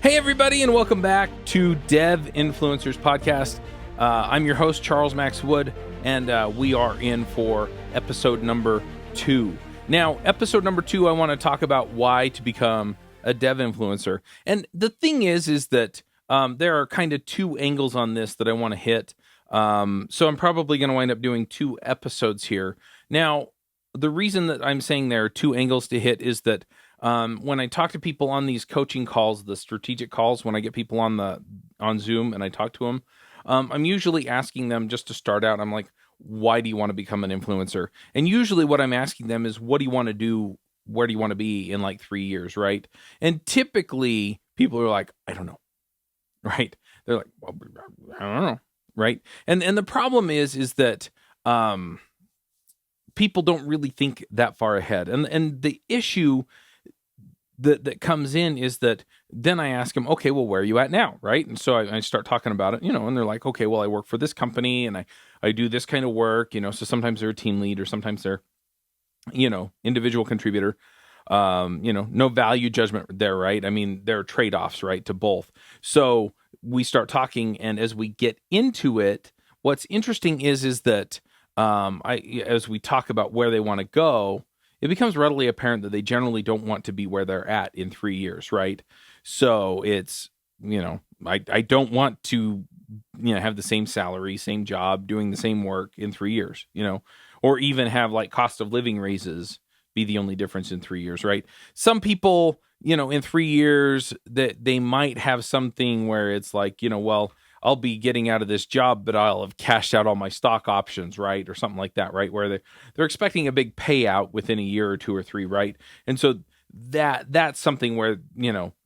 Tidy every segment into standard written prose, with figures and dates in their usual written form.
Hey, everybody, and welcome back to Dev Influencers Podcast. I'm your host, Charles Max Wood, and we are in for episode number 2. Now, episode number 2, I want to talk about why to become a dev influencer. And the thing is that there are kind of 2 angles on this that I want to hit. So I'm probably going to wind up doing 2 episodes here. Now, the reason that I'm saying there are 2 angles to hit is that when I talk to people on these coaching calls, the strategic calls, when I get people on Zoom and I talk to them, I'm usually asking them just to start out. I'm like, why do you want to become an influencer? And usually what I'm asking them is, what do you want to do? Where do you want to be in like 3 years, right? And typically people are like, I don't know, right? They're like, well, I don't know, right? And the problem is that people don't really think that far ahead. And the issue that comes in is that then I ask them, okay, well, where are you at now, right? And so I start talking about it, and they're like, okay, well, I work for this company and I do this kind of work, so sometimes they're a team lead or sometimes they're, individual contributor, no value judgment there, right? I mean, there are trade-offs, right, to both. So we start talking, and as we get into it, what's interesting is that as we talk about where they want to go, it becomes readily apparent that they generally don't want to be where they're at in 3 years, right? So it's, I don't want to, have the same salary, same job, doing the same work in 3 years, or even have like cost of living raises be the only difference in 3 years, right? Some people, in 3 years that they might have something where it's like, well, I'll be getting out of this job, but I'll have cashed out all my stock options, right? Or something like that, right? Where they're expecting a big payout within a year or 2 or 3, right? And so that's something where,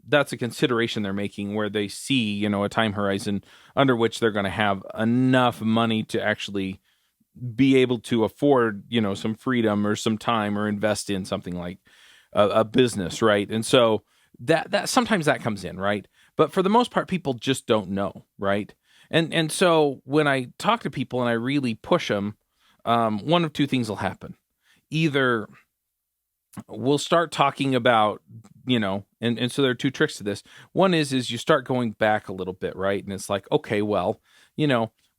that's a consideration they're making, where they see, a time horizon under which they're going to have enough money to actually be able to afford, some freedom or some time or invest in something like a business, right? And so that sometimes that comes in, right? But for the most part, people just don't know, right? And so when I talk to people and I really push them, one of 2 things will happen. Either we'll start talking about, and so there are 2 tricks to this. One is you start going back a little bit, right? And it's like, okay, well,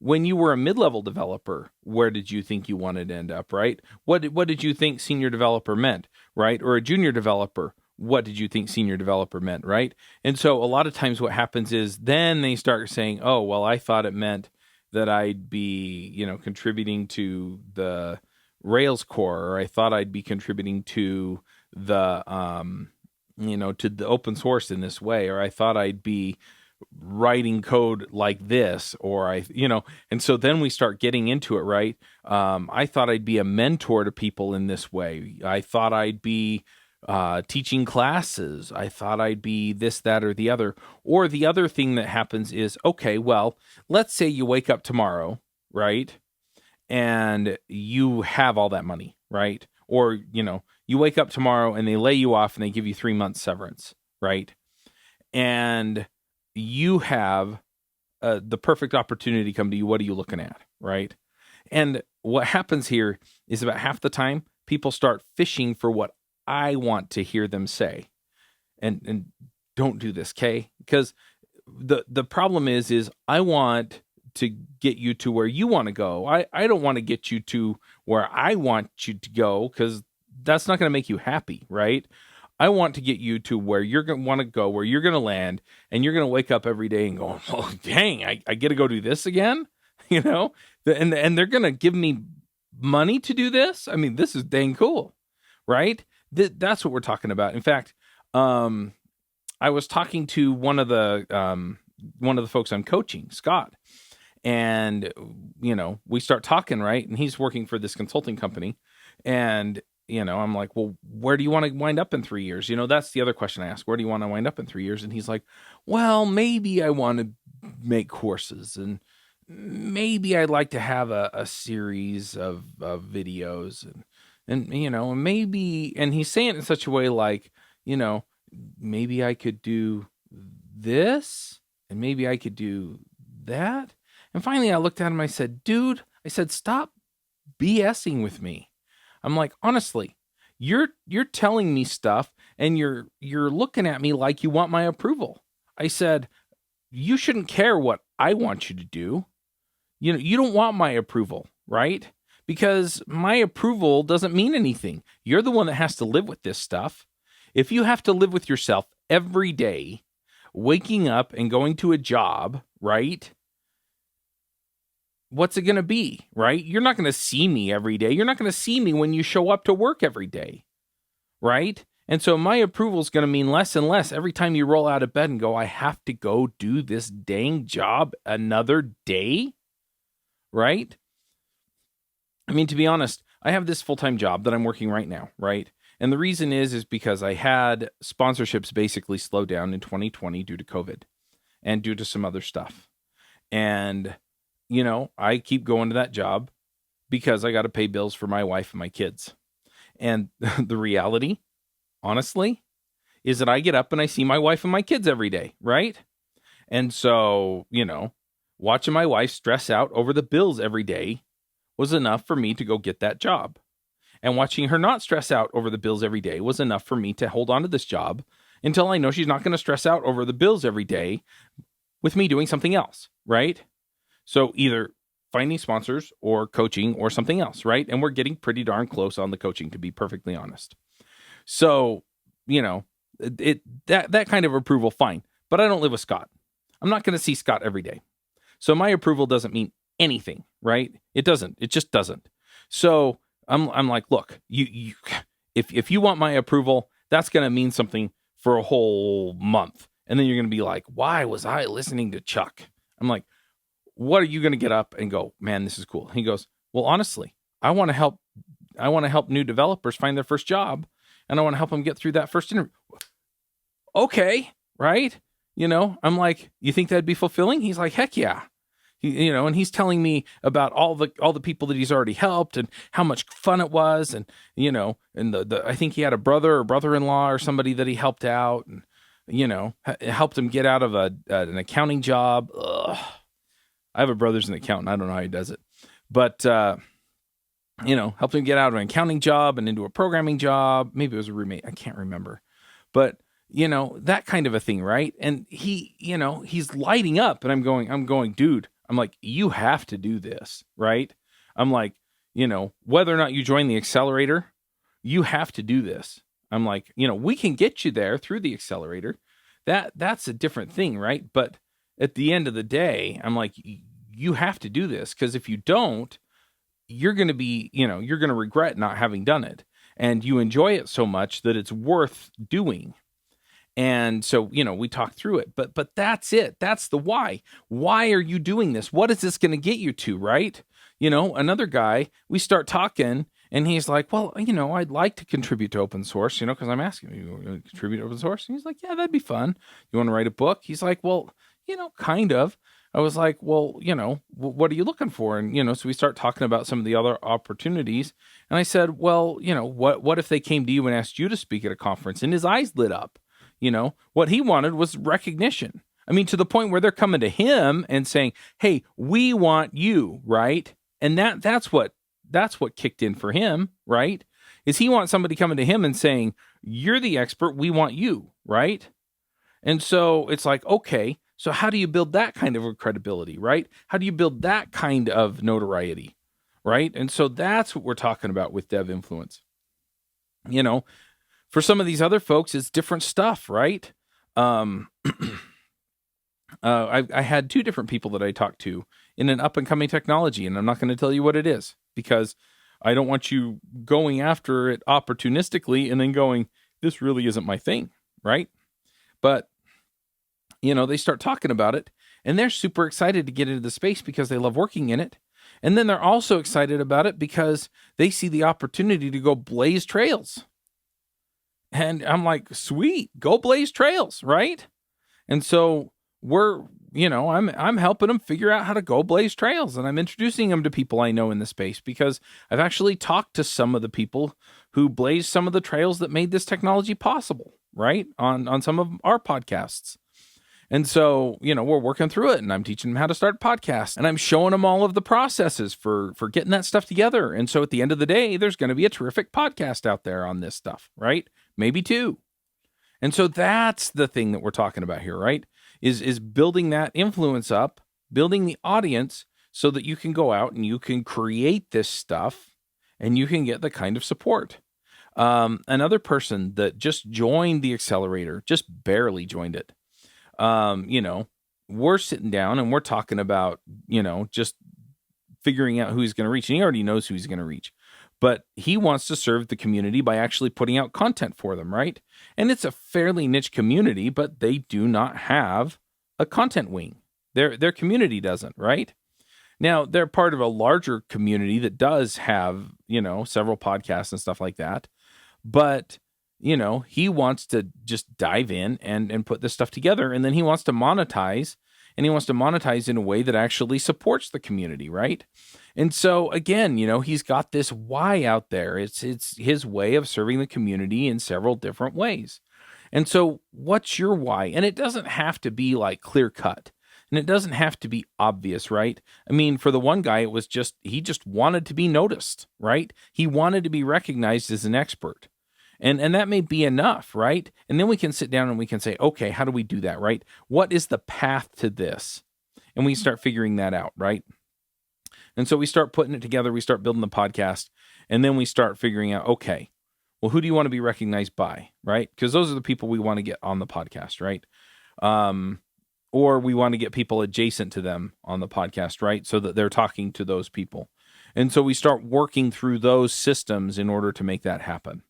when you were a mid-level developer, where did you think you wanted to end up, right? What did you think senior developer meant, right? Or a junior developer, what did you think senior developer meant, right? And so a lot of times what happens is then they start saying, oh, well, I thought it meant that I'd be, contributing to the Rails core, or I thought I'd be contributing to the, to the open source in this way, or I thought I'd be writing code like this, or and so then we start getting into it, right? I thought I'd be a mentor to people in this way. I thought I'd be teaching classes. I thought I'd be this, that, or the other. Or the other thing that happens is, okay, well, let's say you wake up tomorrow, right? And you have all that money, right? Or, you wake up tomorrow and they lay you off and they give you 3 months severance, right? And you have the perfect opportunity come to you. What are you looking at, right? And what happens here is about half the time, people start fishing for what I want to hear them say. And don't do this, okay? Because the problem is I want to get you to where you want to go. I don't want to get you to where I want you to go, because that's not going to make you happy, right? I want to get you to where you're going to want to go, where you're going to land, and you're going to wake up every day and go, oh, dang, I get to go do this again, and they're going to give me money to do this. I mean, this is dang cool, right? That's what we're talking about. In fact, I was talking to one of the folks I'm coaching, Scott, and we start talking, right? And he's working for this consulting company, and I'm like, well, where do you want to wind up in 3 years? That's the other question I ask. Where do you want to wind up in 3 years? And he's like, well, maybe I want to make courses, and maybe I'd like to have a series of videos, and maybe, and he's saying it in such a way like, maybe I could do this, and maybe I could do that. And finally I looked at him, I said, dude, stop BSing with me. I'm like, honestly, you're telling me stuff, and you're looking at me like you want my approval. I said, you shouldn't care what I want you to do. You don't want my approval, right? Because my approval doesn't mean anything. You're the one that has to live with this stuff. If you have to live with yourself every day, waking up and going to a job, right? What's it going to be, right? You're not going to see me every day. You're not going to see me when you show up to work every day, right? And so my approval is going to mean less and less every time you roll out of bed and go, I have to go do this dang job another day, right? I mean, to be honest, I have this full-time job that I'm working right now, right? And the reason is because I had sponsorships basically slow down in 2020 due to COVID and due to some other stuff. And, I keep going to that job because I got to pay bills for my wife and my kids. And the reality, honestly, is that I get up and I see my wife and my kids every day, right? And so, watching my wife stress out over the bills every day was enough for me to go get that job. And watching her not stress out over the bills every day was enough for me to hold on to this job until I know she's not going to stress out over the bills every day with me doing something else, right? So either finding sponsors or coaching or something else, right? And we're getting pretty darn close on the coaching, to be perfectly honest. So, that kind of approval, fine. But I don't live with Scott. I'm not going to see Scott every day. So my approval doesn't mean anything, right? It doesn't. It just doesn't. So I'm like, look, if you want my approval, that's going to mean something for a whole month. And then you're going to be like, why was I listening to Chuck? I'm like, what are you going to get up and go, man, this is cool? He goes, well, honestly, I want to help new developers find their first job, and I want to help them get through that first interview. Okay, right? I'm like, you think that'd be fulfilling? He's like, heck yeah. And he's telling me about all the people that he's already helped and how much fun it was. And, and I think he had a brother or brother-in-law or somebody that he helped out and, helped him get out of an accounting job. Ugh. I have a brother's an accountant. I don't know how he does it, but, helped him get out of an accounting job and into a programming job. Maybe it was a roommate. I can't remember, but that kind of a thing. Right. And he's lighting up and I'm going, dude, I'm like, you have to do this, right? I'm like, whether or not you join the accelerator, you have to do this. I'm like, we can get you there through the accelerator. That's a different thing, right? But at the end of the day, I'm like, you have to do this, because if you don't, you're going to be, you're going to regret not having done it. And you enjoy it so much that it's worth doing. And so, we talked through it, but that's it. That's the why. Why are you doing this? What is this going to get you to, right? Another guy, we start talking and he's like, well, I'd like to contribute to open source, because I'm asking him, you want to contribute to open source? And he's like, yeah, that'd be fun. You want to write a book? He's like, well, kind of. I was like, well, what are you looking for? And, so we start talking about some of the other opportunities. And I said, well, what if they came to you and asked you to speak at a conference? And his eyes lit up. What he wanted was recognition. I mean, to the point where they're coming to him and saying, hey, we want you, right? And that's what kicked in for him, right? Is he wants somebody coming to him and saying, you're the expert, we want you, right? And so it's like, okay, so how do you build that kind of credibility, right? How do you build that kind of notoriety, right? And so that's what we're talking about with Dev Influence. For some of these other folks, it's different stuff, right? I had two different people that I talked to in an up-and-coming technology, and I'm not going to tell you what it is because I don't want you going after it opportunistically and then going, this really isn't my thing, right? But, they start talking about it, and they're super excited to get into the space because they love working in it. And then they're also excited about it because they see the opportunity to go blaze trails. And I'm like, sweet, go blaze trails, right? And so I'm helping them figure out how to go blaze trails, and I'm introducing them to people I know in the space because I've actually talked to some of the people who blazed some of the trails that made this technology possible, right? On some of our podcasts. And so, we're working through it, and I'm teaching them how to start podcasts, and I'm showing them all of the processes for getting that stuff together. And so at the end of the day, there's going to be a terrific podcast out there on this stuff, right? Maybe two. And so that's the thing that we're talking about here, right? Is building that influence up, building the audience so that you can go out and you can create this stuff and you can get the kind of support. Another person that just joined the accelerator, just barely joined it. We're sitting down and we're talking about, just figuring out who he's going to reach. And he already knows who he's going to reach. But he wants to serve the community by actually putting out content for them, right? And it's a fairly niche community, but they do not have a content wing. Their community doesn't, right? Now, they're part of a larger community that does have, several podcasts and stuff like that. But, he wants to just dive in and put this stuff together. And then he wants to monetize, and he wants to monetize in a way that actually supports the community, right? And so, again, he's got this why out there. It's his way of serving the community in several different ways. And so what's your why? And it doesn't have to be like clear cut. And it doesn't have to be obvious, right? I mean, for the one guy, it was he just wanted to be noticed, right? He wanted to be recognized as an expert. And that may be enough, right? And then we can sit down and we can say, okay, how do we do that, right? What is the path to this? And we start figuring that out, right? And so we start putting it together. We start building the podcast. And then we start figuring out, okay, well, who do you want to be recognized by, right? Because those are the people we want to get on the podcast, right? Or we want to get people adjacent to them on the podcast, right? So that they're talking to those people. And so we start working through those systems in order to make that happen.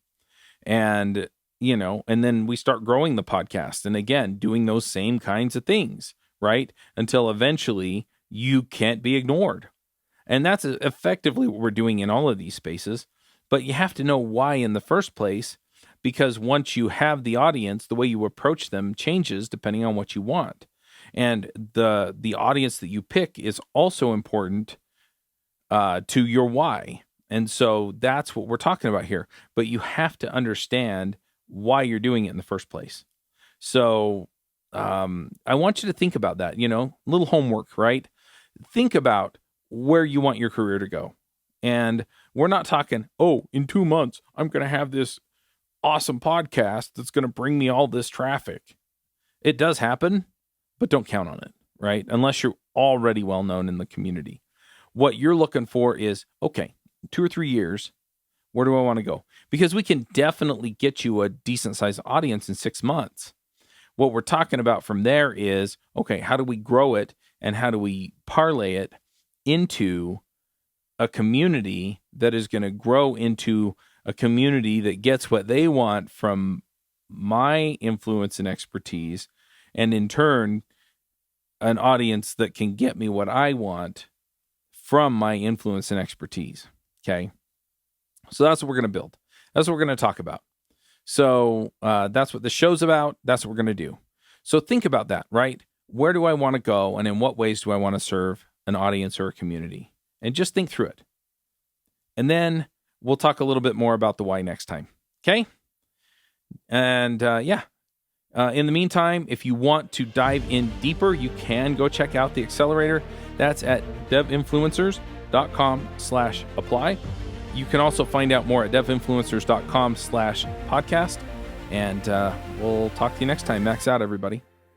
And, and then we start growing the podcast. And again, doing those same kinds of things, right? Until eventually you can't be ignored. And that's effectively what we're doing in all of these spaces. But you have to know why in the first place, because once you have the audience, the way you approach them changes depending on what you want. And the audience that you pick is also important to your why. And so that's what we're talking about here. But you have to understand why you're doing it in the first place. So I want you to think about that, little homework, right? Think about where you want your career to go. And we're not talking, in 2 months, I'm going to have this awesome podcast that's going to bring me all this traffic. It does happen, but don't count on it, right? Unless you're already well known in the community. What you're looking for is, okay, 2 or 3 years, where do I want to go? Because we can definitely get you a decent sized audience in 6 months. What we're talking about from there is, okay, how do we grow it and how do we parlay it into a community that is going to grow into a community that gets what they want from my influence and expertise, and in turn, an audience that can get me what I want from my influence and expertise. Okay. So that's what we're going to build. That's what we're going to talk about. So that's what the show's about. That's what we're going to do. So think about that, right? Where do I want to go? And in what ways do I want to serve an audience or a community? And just think through it. And then we'll talk a little bit more about the why next time. Okay. And in the meantime, if you want to dive in deeper, you can go check out the accelerator. That's at devinfluencers.com/apply. You can also find out more at devinfluencers.com/podcast. And we'll talk to you next time. Max out, everybody.